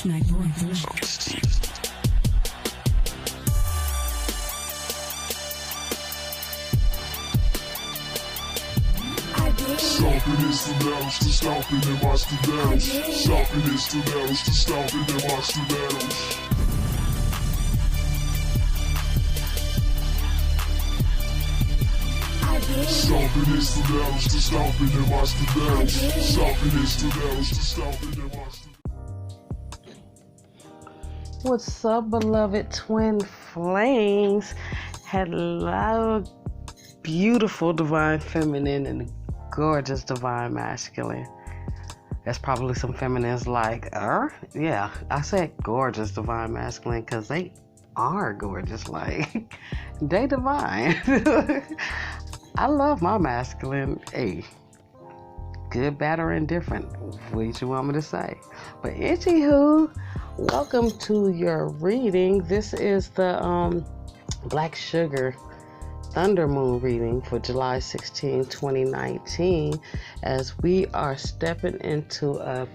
Smack boy. Stomping instrumentals to stomping in my instrumentals. Stomping instrumentals to stomping in my instrumentals. Stomping instrumentals to stomping in my instrumentals. Stomping instrumentals to stomping in my instrumentals. What's up, beloved twin flames? Hello, beautiful divine feminine and gorgeous divine masculine. That's probably some feminines like, yeah, I said gorgeous divine masculine because they are gorgeous, like, they divine. I love my masculine. Hey, good, bad, or indifferent. What you want me to say? But anywho, welcome to your reading. This is the Black Sugar Thunder Moon reading for July 16, 2019, as we are stepping into a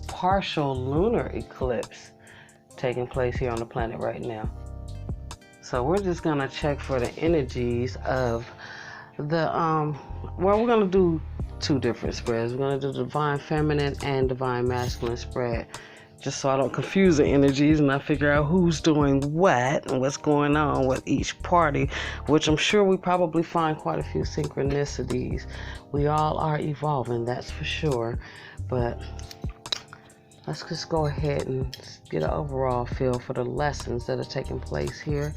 partial lunar eclipse taking place here on the planet right now. So we're just going to check for the energies of the, we're going to do two different spreads. We're going to do the divine feminine and divine masculine spread, just so I don't confuse the energies and I figure out who's doing what and what's going on with each party, which I'm sure we probably find quite a few synchronicities. We all are evolving, that's for sure. But let's just go ahead and get an overall feel for the lessons that are taking place here.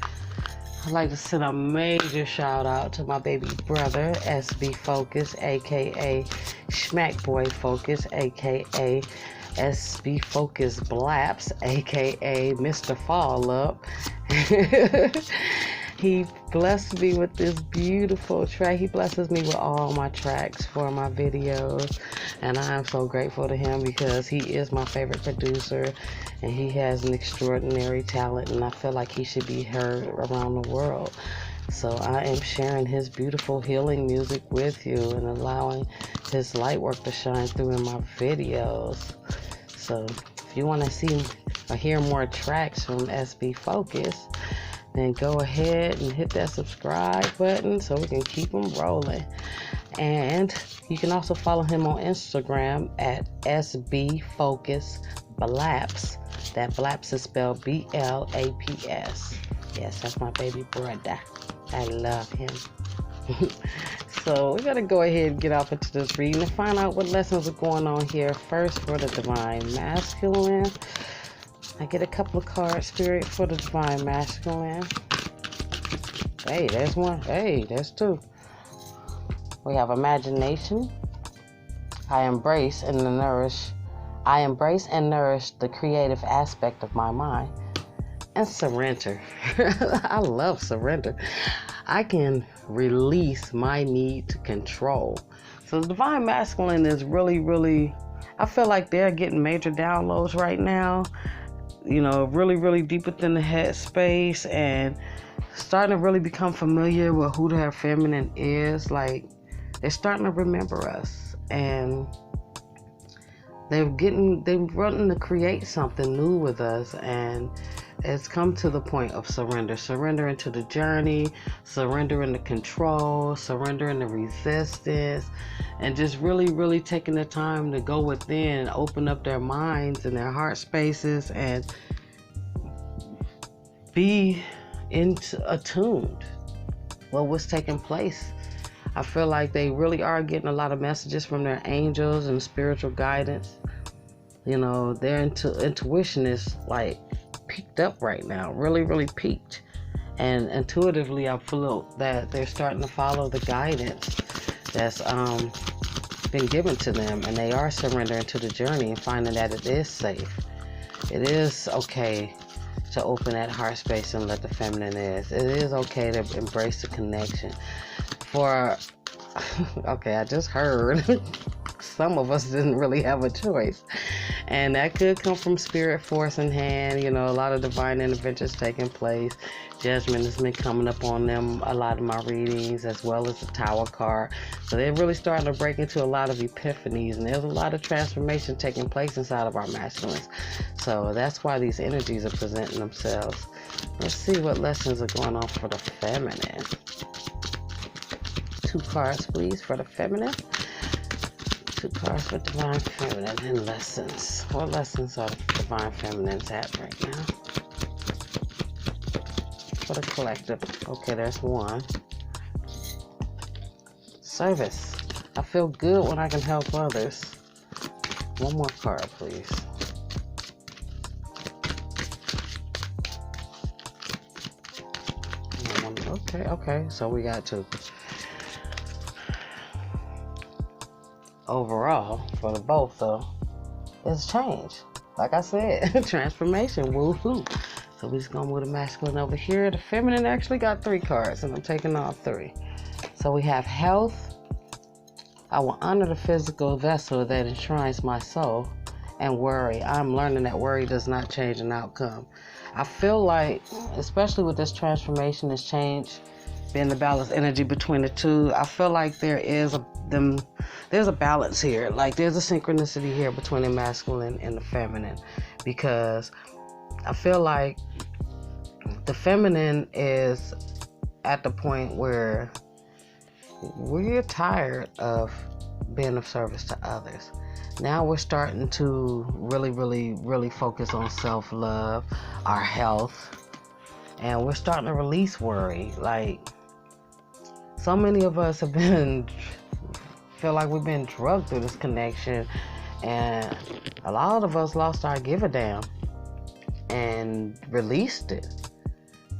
I'd like to send a major shout out to my baby brother, SB Focus, aka Schmack Boy Focus, aka SB Focus Blaps, aka Mr. Fall Up. He blessed me with this beautiful track. He blesses me with all my tracks for my videos, and I am so grateful to him because he is my favorite producer and he has an extraordinary talent, and I feel like he should be heard around the world. So I am sharing his beautiful healing music with you and allowing his light work to shine through in my videos. So if you want to see or hear more tracks from SB Focus, then go ahead and hit that subscribe button so we can keep them rolling. And you can also follow him on Instagram at SB Focus Blaps. That Blaps is spelled BLAPS. Yes, that's my baby brother. I love him. So we're going to go ahead and get off into this reading and find out what lessons are going on here. First, for the divine masculine, I get a couple of cards, Spirit, for the divine masculine. Hey, there's one. Hey, there's two. We have imagination. I embrace and nourish the creative aspect of my mind. And surrender. I love surrender. I can release my need to control. So the divine masculine is really, I feel like they're getting major downloads right now. You know, really deep within the head space and starting to really become familiar with who their feminine is. Like, they're starting to remember us, and they're wanting to create something new with us, and it's come to the point of surrender into the journey, surrendering the control, surrendering the resistance, and just really taking the time to go within and open up their minds and their heart spaces and be attuned with what's taking place. I feel like they really are getting a lot of messages from their angels and spiritual guidance. You know, their intuition is like peaked up right now, really peaked. And intuitively, I feel that they're starting to follow the guidance that's been given to them, and they are surrendering to the journey and finding that it is safe. It is okay to open that heart space and let the feminine is. It is okay to embrace the connection. Okay, I just heard some of us didn't really have a choice. And that could come from spirit force in hand, you know, a lot of divine interventions taking place. Judgment has been coming up on them, a lot of my readings, as well as the Tower card. So they're really starting to break into a lot of epiphanies, and there's a lot of transformation taking place inside of our masculines. So that's why these energies are presenting themselves. Let's see what lessons are going on for the feminine. 2 cards, please, for the feminine. 2 cards for divine feminine and lessons. What lessons are the divine feminines at right now? For the collective. Okay, there's 1. Service. I feel good when I can help others. 1 more card, please. Okay. So we got 2. Overall, for the both, though, it's change. Like I said, transformation. Woohoo. So we're just going with the masculine over here. The feminine actually got 3 cards, and I'm taking all 3. So we have health. I will honor the physical vessel that enshrines my soul. And worry. I'm learning that worry does not change an outcome. I feel like, especially with this transformation, this change, being the balanced energy between the 2, I feel like there's a balance here. Like there's a synchronicity here between the masculine and the feminine, because I feel like the feminine is at the point where we're tired of being of service to others. Now we're starting to really focus on self-love, our health, and we're starting to release worry. Like, so many of us feel like we've been drugged through this connection, and a lot of us lost our give a damn and released it.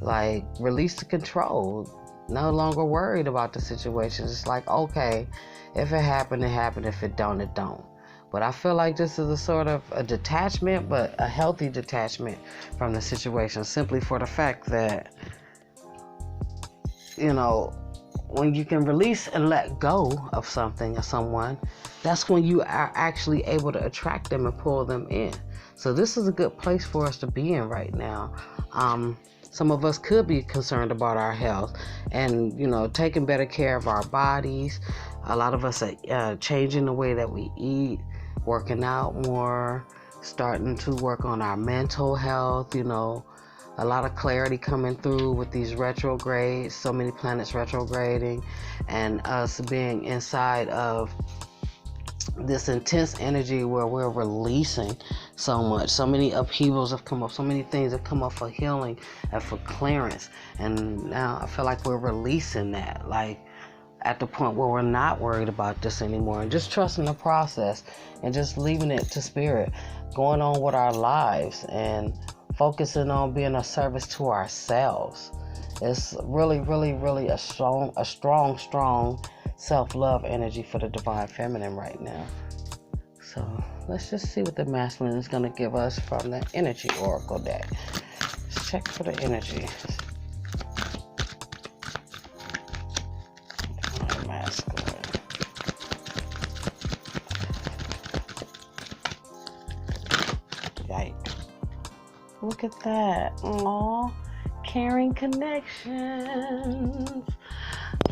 Like, released the control. No longer worried about the situation. It's like, okay, if it happened, it happened. If it don't, it don't. But I feel like this is a sort of a detachment, but a healthy detachment from the situation, simply for the fact that, you know, when you can release and let go of something or someone, that's when you are actually able to attract them and pull them in. So this is a good place for us to be in right now. Some of us could be concerned about our health and, you know, taking better care of our bodies. A lot of us are changing the way that we eat, working out more, starting to work on our mental health, you know, a lot of clarity coming through with these retrogrades, so many planets retrograding, and us being inside of this intense energy where we're releasing so much. So many upheavals have come up, so many things have come up for healing and for clearance, and now I feel like we're releasing that, like at the point where we're not worried about this anymore, and just trusting the process and just leaving it to spirit, going on with our lives and focusing on being of service to ourselves. It's really a strong self-love energy for the divine feminine right now. So let's just see what the masculine is going to give us from the energy oracle deck. Let's check for the energy. Masculine. Yikes. Look at that. Aww. Caring connections.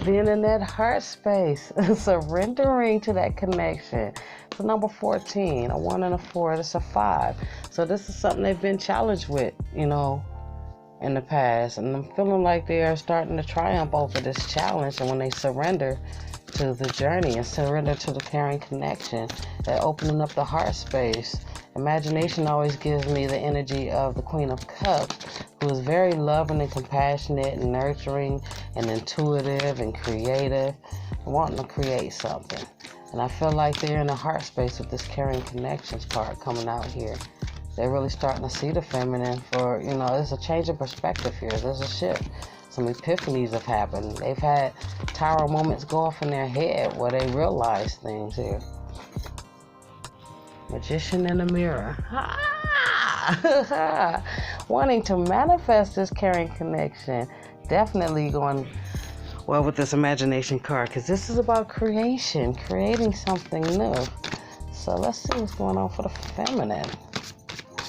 Being in that heart space. Surrendering to that connection. It's a number 14. A 1 and a 4. It's a 5. So this is something they've been challenged with, you know, in the past. And I'm feeling like they are starting to triumph over this challenge. And when they surrender to the journey and surrender to the caring connection, they're opening up the heart space. Imagination always gives me the energy of the Queen of Cups, who is very loving and compassionate and nurturing and intuitive and creative, wanting to create something. And I feel like they're in a heart space with this caring connections card coming out here. They're really starting to see the feminine for, you know, there's a change of perspective here. There's a shift. Some epiphanies have happened. They've had tower moments go off in their head where they realize things here. Magician in the mirror. Wanting to manifest this caring connection. Definitely going Well, with this imagination card, because this is about creation, creating something new. So let's see what's going on for the feminine.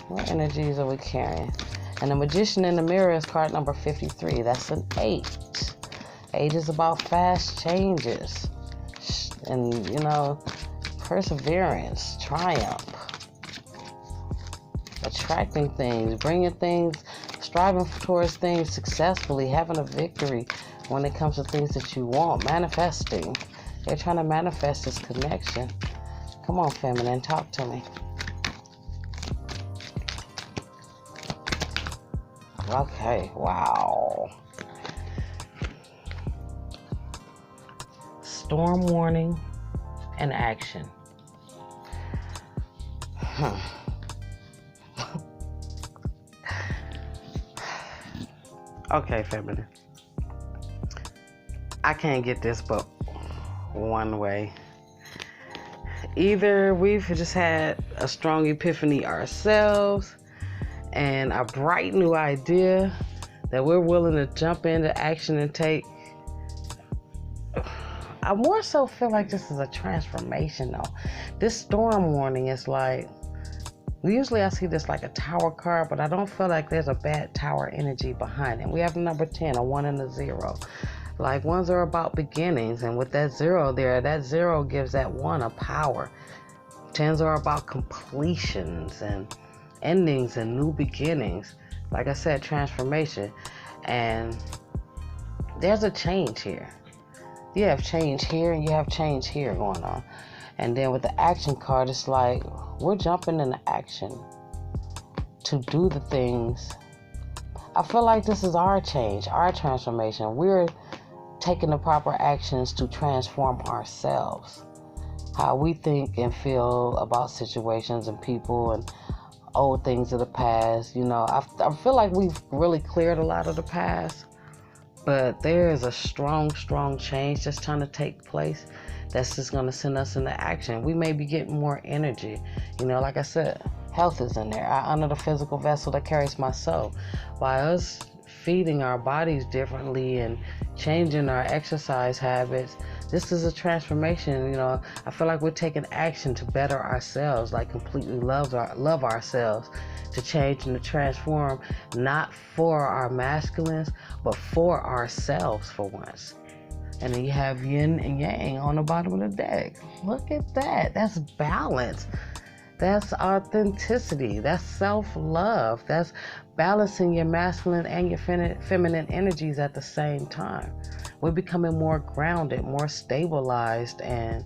What energies are we carrying? And the Magician in the Mirror is card number 53. That's an 8. 8 is about fast changes. And, you know, perseverance, triumph. Attracting things, bringing things, striving towards things successfully, having a victory when it comes to things that you want, manifesting. They're trying to manifest this connection. Come on, feminine, talk to me. Okay, wow. Storm warning and action. Okay, feminine. I can't get this but one way. Either we've just had a strong epiphany ourselves and a bright new idea that we're willing to jump into action and take. I more so feel like this is a transformation though. This storm warning is like, usually I see this like a tower card, but I don't feel like there's a bad tower energy behind it. We have the number 10, a 1 and a 0. Like, ones are about beginnings, and with that 0 there, that 0 gives that 1 a power. 10s are about completions and endings and new beginnings. Like I said, transformation. And there's a change here. You have change here and you have change here going on. And then with the action card, it's like we're jumping into action to do the things. I feel like this is our change, our transformation. We're taking the proper actions to transform ourselves. How we think and feel about situations and people and old things of the past. You know, I feel like we've really cleared a lot of the past. But there is a strong change that's trying to take place that's just going to send us into action. We may be getting more energy. You know, like I said, health is in there. I honor the physical vessel that carries my soul. By us feeding our bodies differently and changing our exercise habits, this is a transformation. You know, I feel like we're taking action to better ourselves, like completely love ourselves, to change and to transform, not for our masculines, but for ourselves for once. And then you have yin and yang on the bottom of the deck. Look at that. That's balance. That's authenticity. That's self-love. That's balancing your masculine and your feminine energies at the same time. We're becoming more grounded, more stabilized, and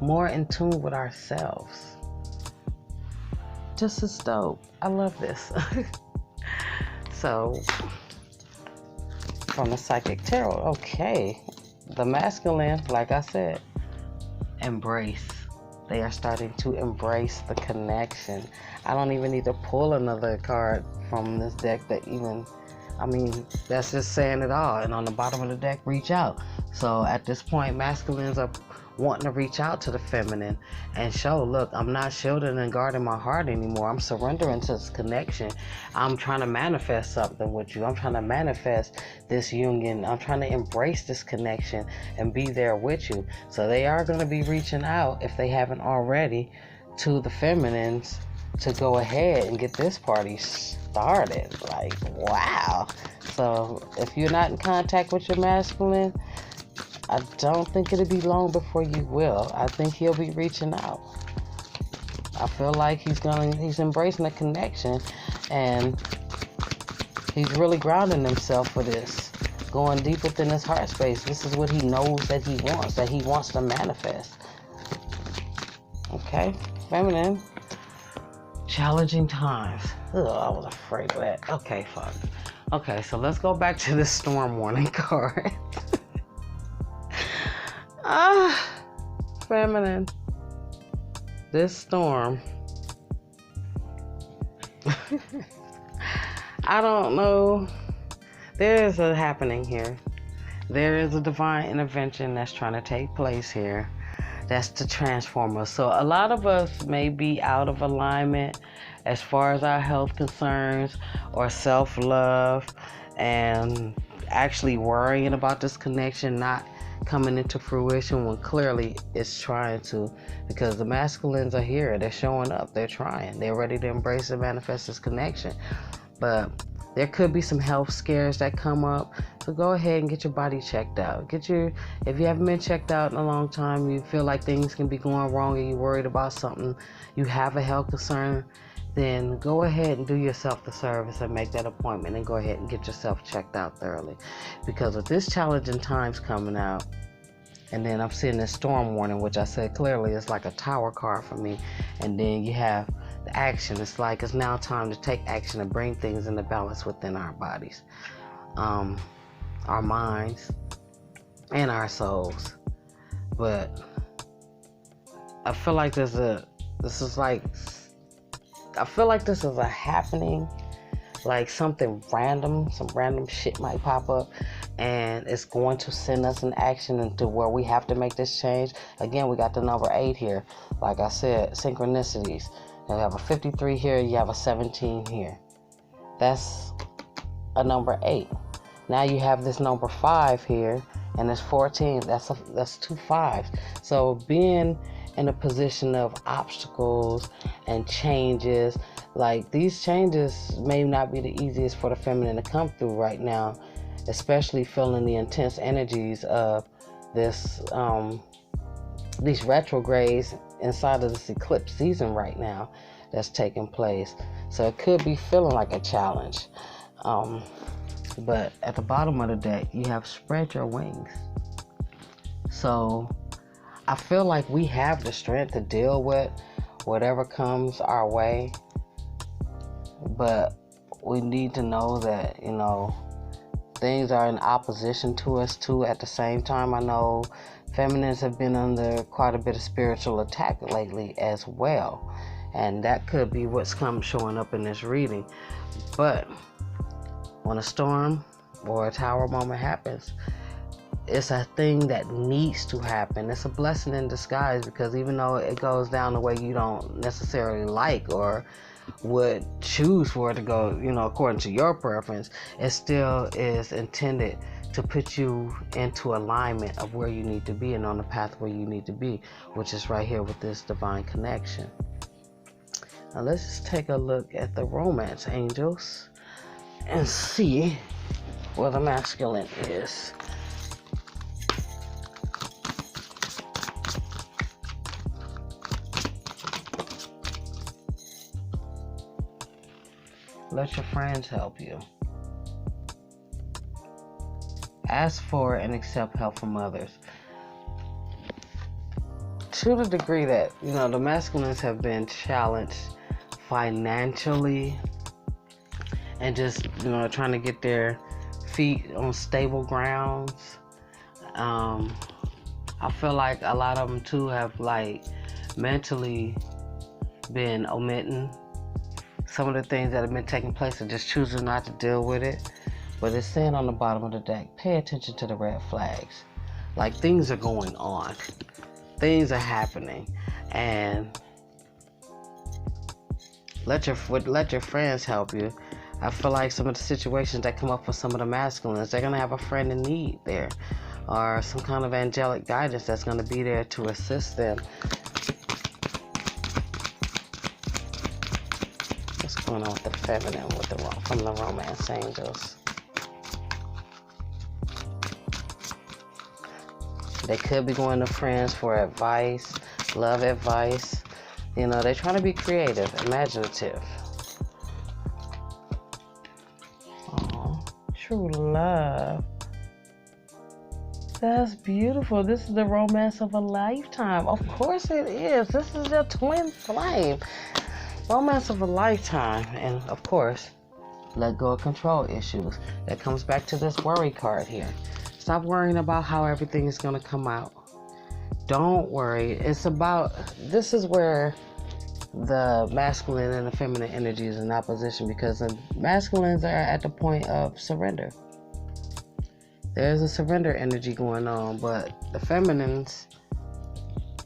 more in tune with ourselves. Just as dope. I love this. So, from the Psychic Tarot, okay. The masculine, like I said, embrace. They are starting to embrace the connection. I don't even need to pull another card from this deck that even, I mean, that's just saying it all. And on the bottom of the deck, reach out. So at this point, masculines are wanting to reach out to the feminine and show, look, I'm not shielding and guarding my heart anymore. I'm surrendering to this connection. I'm trying to manifest something with you. I'm trying to manifest this union. I'm trying to embrace this connection and be there with you. So they are going to be reaching out, if they haven't already, to the feminines to go ahead and get this party started. Like, wow. So if you're not in contact with your masculine, I don't think it'll be long before you will. I think he'll be reaching out. I feel like he's embracing the connection, and he's really grounding himself for this, going deep within his heart space. This is what he knows that he wants to manifest. Okay, feminine. Challenging times. Ugh, I was afraid of that. Okay, fuck. Okay, so let's go back to this storm warning card. Feminine. This storm. I don't know. There is a happening here. There is a divine intervention that's trying to take place here. That's to transform us. So a lot of us may be out of alignment as far as our health concerns or self-love. And actually worrying about this connection not coming into fruition when clearly it's trying to, because the masculines are here, they're showing up, they're trying, they're ready to embrace and manifest this connection. But there could be some health scares that come up, so go ahead and get your body checked out. If you haven't been checked out in a long time, you feel like things can be going wrong and you're worried about something, you have a health concern, then go ahead and do yourself the service and make that appointment and go ahead and get yourself checked out thoroughly. Because with this challenging times coming out, and then I'm seeing this storm warning, which I said clearly is like a tower card for me, and then you have the action. It's like it's now time to take action and bring things into balance within our bodies, our minds, and our souls. But I feel like this is a happening, like something random, some random shit might pop up, and it's going to send us in action into where we have to make this change. Again, we got the number 8 here. Like I said, synchronicities. You have a 53 here, you have a 17 here. That's a number 8. Now you have this number 5 here, and it's 14. That's 2 5s. So being in a position of obstacles and changes, like these changes may not be the easiest for the feminine to come through right now, especially feeling the intense energies of this these retrogrades inside of this eclipse season right now that's taking place. So it could be feeling like a challenge. But at the bottom of the deck, you have spread your wings. So I feel like we have the strength to deal with whatever comes our way. But we need to know that, things are in opposition to us too at the same time. I know feminines have been under quite a bit of spiritual attack lately as well. And that could be what's showing up in this reading. But when a storm or a tower moment happens, it's a thing that needs to happen. It's a blessing in disguise, because even though it goes down the way you don't necessarily like or would choose for it to go, according to your preference, it still is intended to put you into alignment of where you need to be and on the path where you need to be, which is right here with this divine connection. Now let's just take a look at the romance angels and see where the masculine is. Let your friends help you. Ask for and accept help from others. To the degree that, the masculines have been challenged financially and just, trying to get their feet on stable grounds. I feel like a lot of them too have mentally been omitting some of the things that have been taking place and just choosing not to deal with it. But it's saying on the bottom of the deck, pay attention to the red flags. Like, things are going on. Things are happening. And let your friends help you. I feel like some of the situations that come up for some of the masculines, they're going to have a friend in need there, or some kind of angelic guidance that's going to be there to assist them. What's going on with the feminine from the romance angels? They could be going to friends for advice, love advice. They're trying to be creative, imaginative. Oh, true love. That's beautiful. This is the romance of a lifetime. Of course it is. This is your twin flame. Romance of a lifetime. And of course, let go of control issues. That comes back to this worry card here. Stop worrying about how everything is going to come out. Don't worry. This is where the masculine and the feminine energy is in opposition, because the masculines are at the point of surrender. There's a surrender energy going on, but the feminines,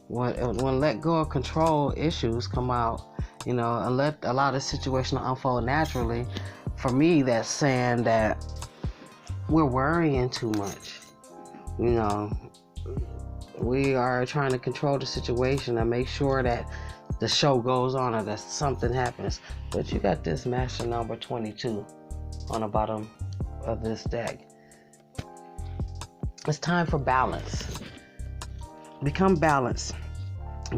when let go of control issues come out, and allow the situation to unfold naturally. For me, that's saying that we're worrying too much. You know, we are trying to control the situation and make sure that the show goes on or that something happens. But you got this master number 22 on the bottom of this deck. It's time for balance. Become balanced.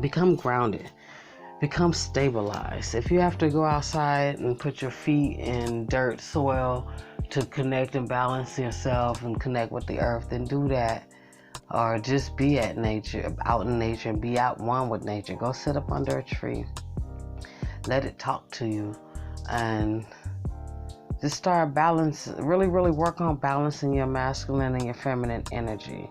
Become grounded. Become stabilized. If you have to go outside and put your feet in dirt, soil to connect and balance yourself and connect with the earth, then do that. Or just be at nature, out in nature, and be out one with nature. Go sit up under a tree. Let it talk to you. And just start balance. Really work on balancing your masculine and your feminine energy.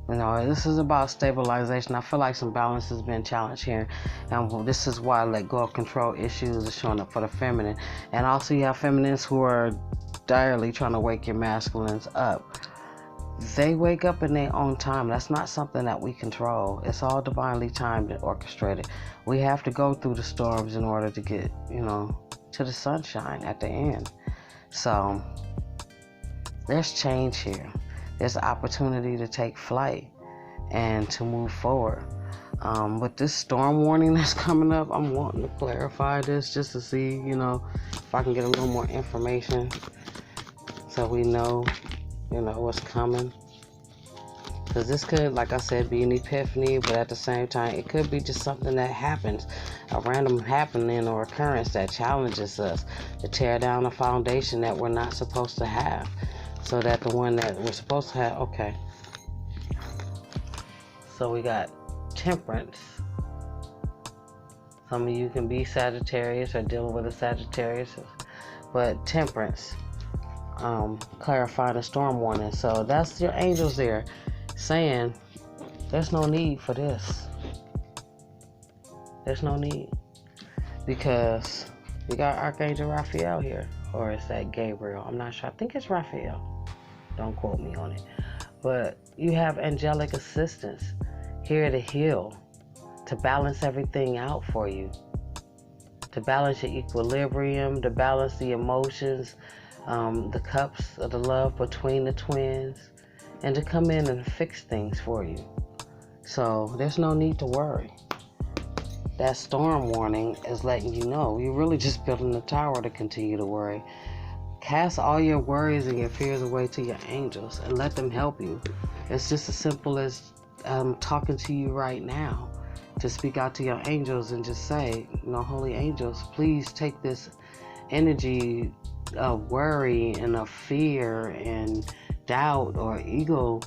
You know, this is about stabilization. I feel like some balance has been challenged here. And this is why let go of control issues are showing up for the feminine. And also you have feminines who are direly trying to wake your masculines up. They wake up in their own time. That's not something that we control. It's all divinely timed and orchestrated. We have to go through the storms in order to get, to the sunshine at the end. So there's change here. There's an opportunity to take flight and to move forward. With this storm warning that's coming up, I'm wanting to clarify this just to see, if I can get a little more information so we know, what's coming. Because this could, like I said, be an epiphany, but at the same time, it could be just something that happens, a random happening or occurrence that challenges us to tear down a foundation that we're not supposed to have, so that the one that we're supposed to have, okay. So we got Temperance. Some of you can be Sagittarius or dealing with a Sagittarius, but Temperance, clarify the storm warning. So that's your angels there saying there's no need for this. There's no need, because we got Archangel Raphael here, or is that Gabriel? I'm not sure. I think it's Raphael. Don't quote me on it. But you have angelic assistance here to heal, to balance everything out for you, to balance your equilibrium, to balance the emotions, the cups of the love between the twins, and to come in and fix things for you. So there's no need to worry. That storm warning is letting you know you're really just building a tower to continue to worry. Cast all your worries and your fears away to your angels and let them help you. It's just as simple as talking to you right now. To speak out to your angels and just say, holy angels, please take this energy of worry and of fear and doubt or ego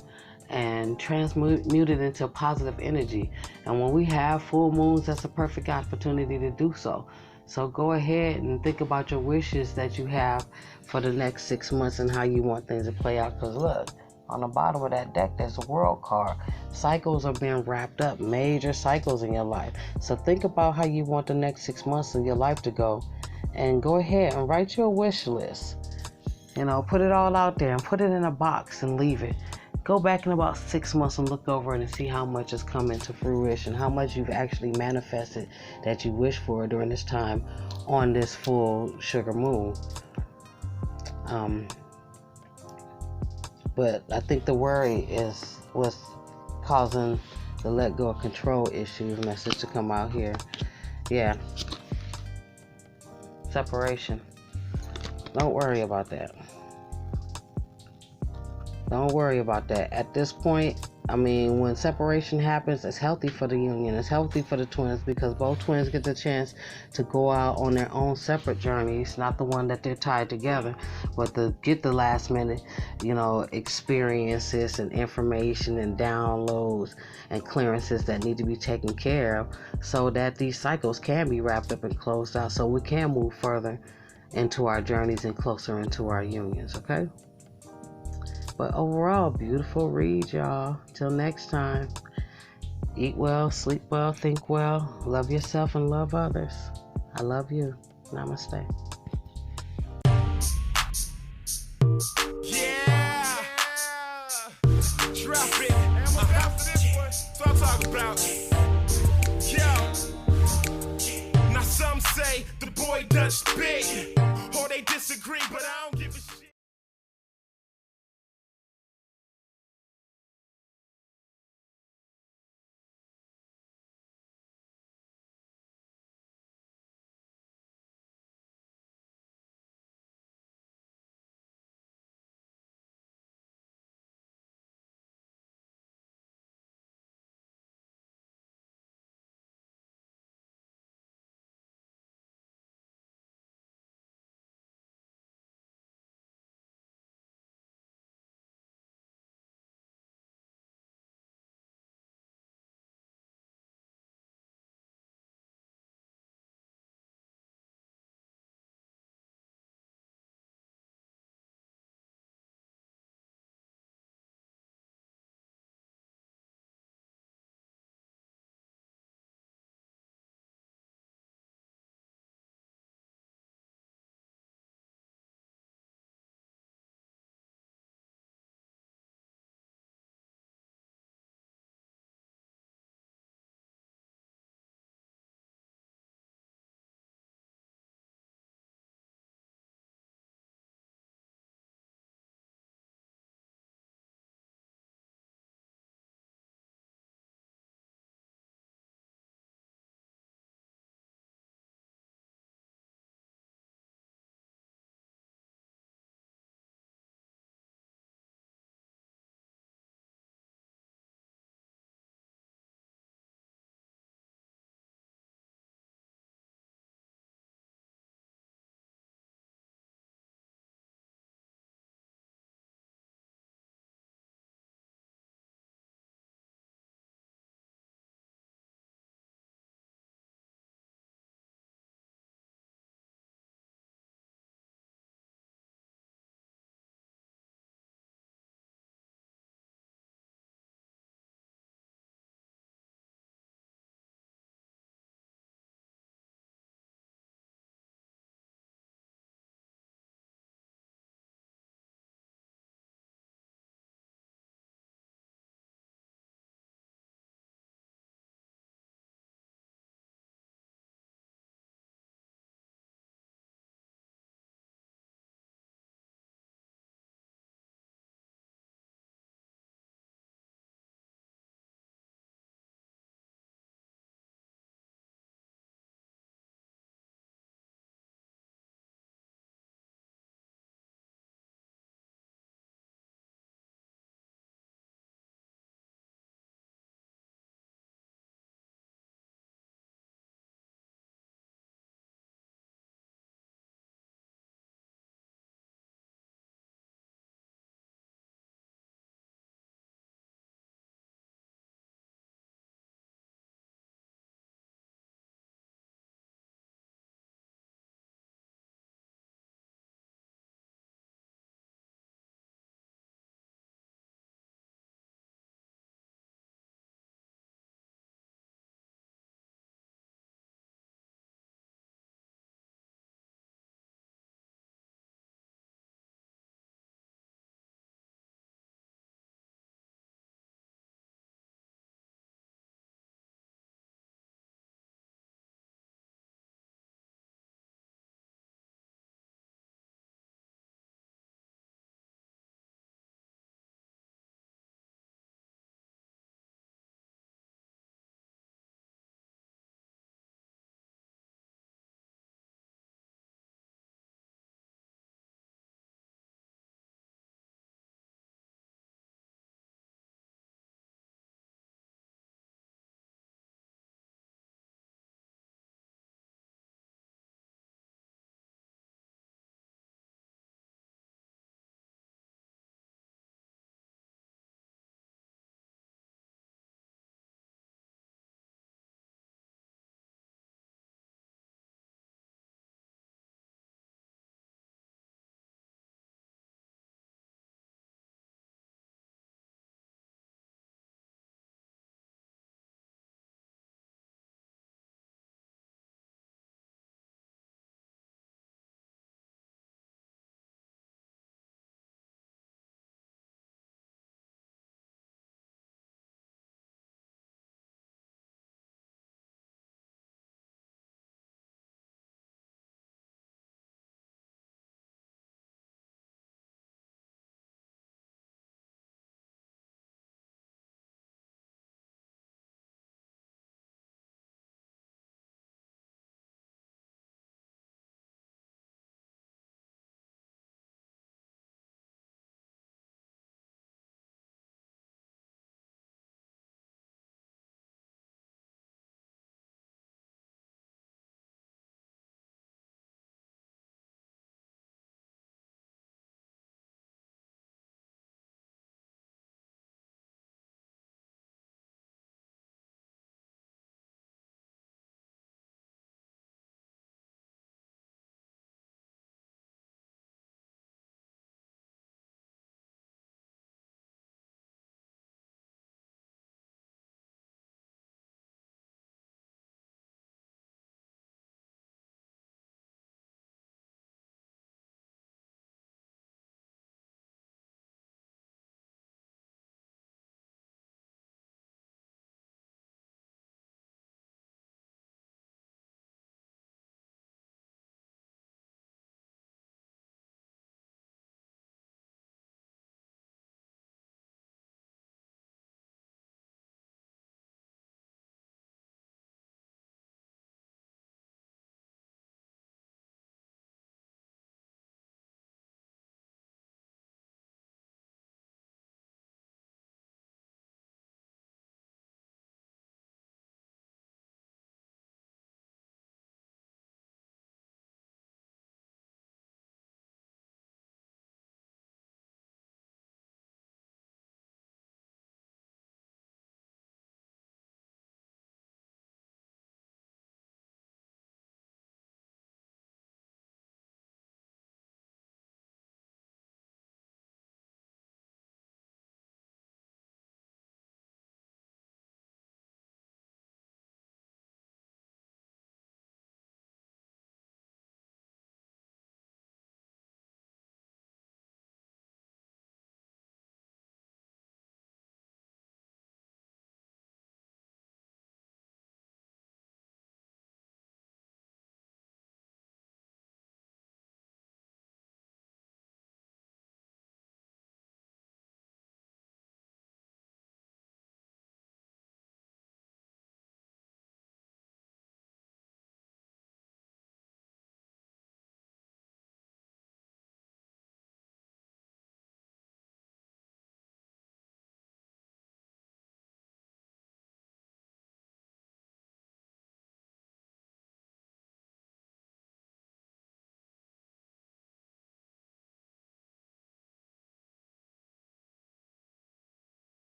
and transmute it into positive energy. And when we have full moons, that's a perfect opportunity to do so. So go ahead and think about your wishes that you have for the next 6 months and how you want things to play out. Because look, on the bottom of that deck, there's a world card. Cycles are being wrapped up, major cycles in your life. So think about how you want the next 6 months of your life to go. And go ahead and write your wish list. Put it all out there and put it in a box and leave it. Go back in about 6 months and look over it and see how much is coming to fruition, how much you've actually manifested that you wish for during this time on this full sugar moon. But I think the worry is what's causing the let go of control issues message to come out here. Yeah. Separation. Don't worry about that. Don't worry about that. At this point, when separation happens, it's healthy for the union. It's healthy for the twins, because both twins get the chance to go out on their own separate journeys, not the one that they're tied together, but to get the last minute, experiences and information and downloads and clearances that need to be taken care of, so that these cycles can be wrapped up and closed out, so we can move further into our journeys and closer into our unions, okay? But overall, beautiful read, y'all. Till next time, eat well, sleep well, think well, love yourself and love others. I love you. Namaste. Yeah, drop it. And what's after this one? So I'm talking about. Yo, now some say the boy does spit, or they disagree, but I don't give a shit.